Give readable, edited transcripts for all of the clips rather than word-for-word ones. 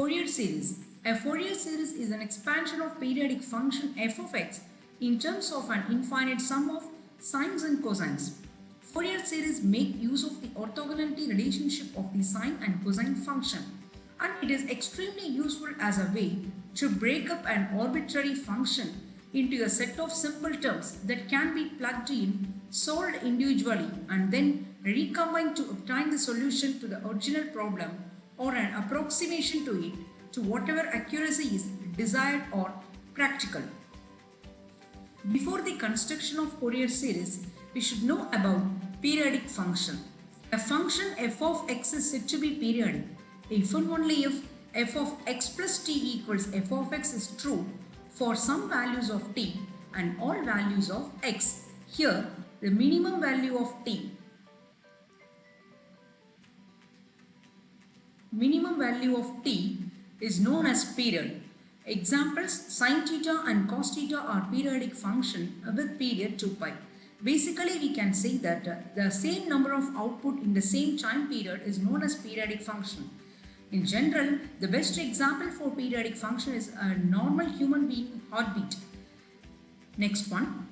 Fourier series. A Fourier series is an expansion of periodic function f of x in terms of an infinite sum of sines and cosines. Fourier series make use of the orthogonality relationship of the sine and cosine function, and it is extremely useful as a way to break up an arbitrary function into a set of simple terms that can be plugged in, solved individually, and then recombined to obtain the solution to the original problem or an approximation to it to whatever accuracy is desired or practical. Before the construction of Fourier series, we should know about periodic function. A function f of x is said to be periodic if and only if f of x plus t equals f of x is true for some values of t and all values of x. Here, the minimum value of t is known as period. Examples: sin theta and cos theta are periodic function with period 2 pi. Basically, we can say that the same number of output in the same time period is known as periodic function. In general, the best example for periodic function is a normal human being heartbeat. Next one.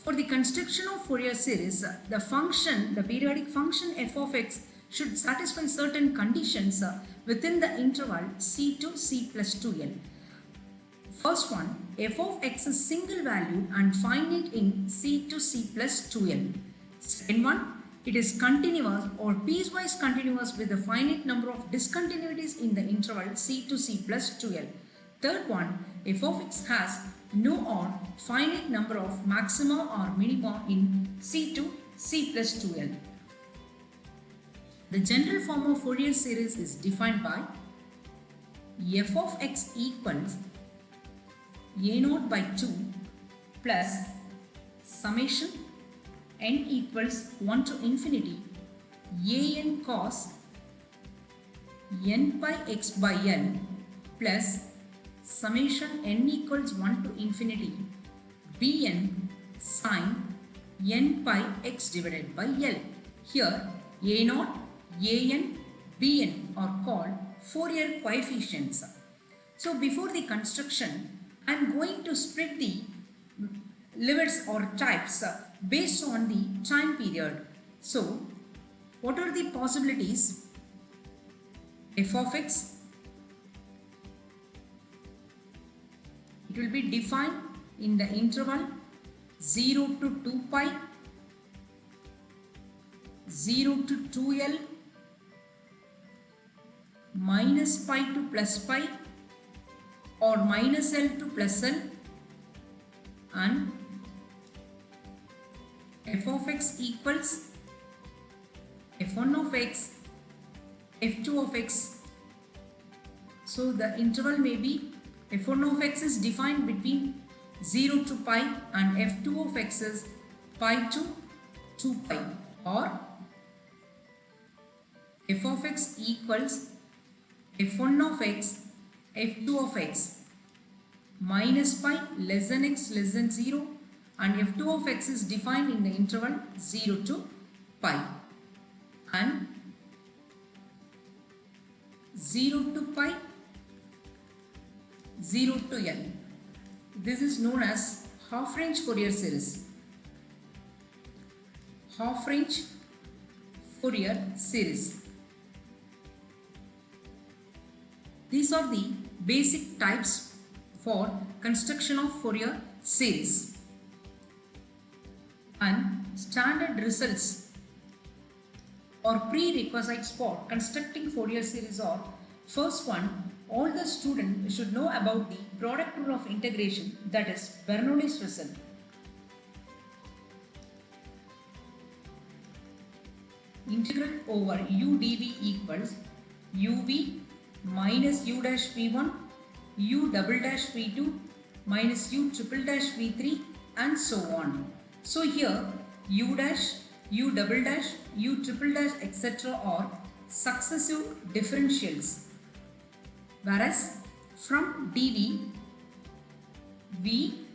For the construction of Fourier series, the periodic function f of x should satisfy certain conditions within the interval c to c plus 2l. First one, f of x is single value and finite in c to c plus 2l. Second one, it is continuous or piecewise continuous with a finite number of discontinuities in the interval c to c plus 2l. Third one, f of x has no or finite number of maxima or minima in c to c plus 2l. The general form of Fourier series is defined by f of x equals a0 by 2 plus summation n equals 1 to infinity an cos n pi x by l plus summation n equals 1 to infinity bn sin n pi x divided by l. Here a0, an, bn are called Fourier coefficients. So before the construction, I am going to split the limits or types based on the time period. So what are the possibilities? F of x, it will be defined in the interval 0 to 2 pi, 0 to 2l, minus pi to plus pi, or minus l to plus l, and f of x equals f1 of x, f2 of x. So the interval may be f1 of x is defined between 0 to pi and f2 of x is pi to 2 pi, or f of x equals f1 of x, f2 of x, minus pi less than x less than 0, and f2 of x is defined in the interval 0 to pi, and 0 to pi, 0 to l. This is known as half-range Fourier series. Half-range Fourier series. These are the basic types for construction of Fourier series. And standard results or prerequisites for constructing Fourier series are: first one, all the students should know about the product rule of integration, that is Bernoulli's result. Integral over u dv equals uv minus u dash v1, u double dash v2 minus u triple dash v3, and so on. So here u dash, u double dash, u triple dash, etc. are successive differentials, whereas from dv, v,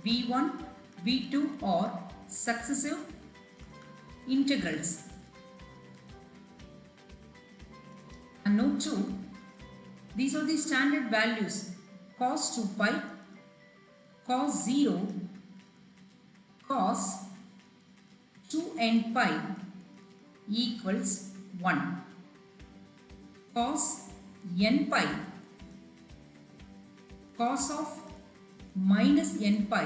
v1, v2 are successive integrals. And note 2, These are the standard values. Cos 2 pi, cos 0, cos 2n pi equals 1. Cos n pi, cos of minus n pi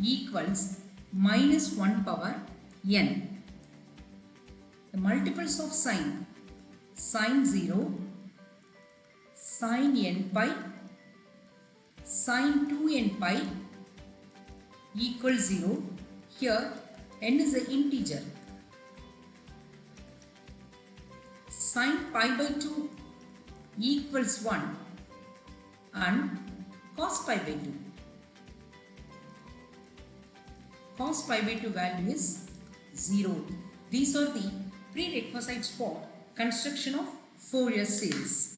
equals minus 1 power n. The multiples of sine, sine 0, sine n pi, sine 2n pi equals 0. Here n is an integer. Sine pi by 2 equals 1 and cos pi by 2. Cos pi by 2 value is 0. These are the prerequisites for construction of Fourier series.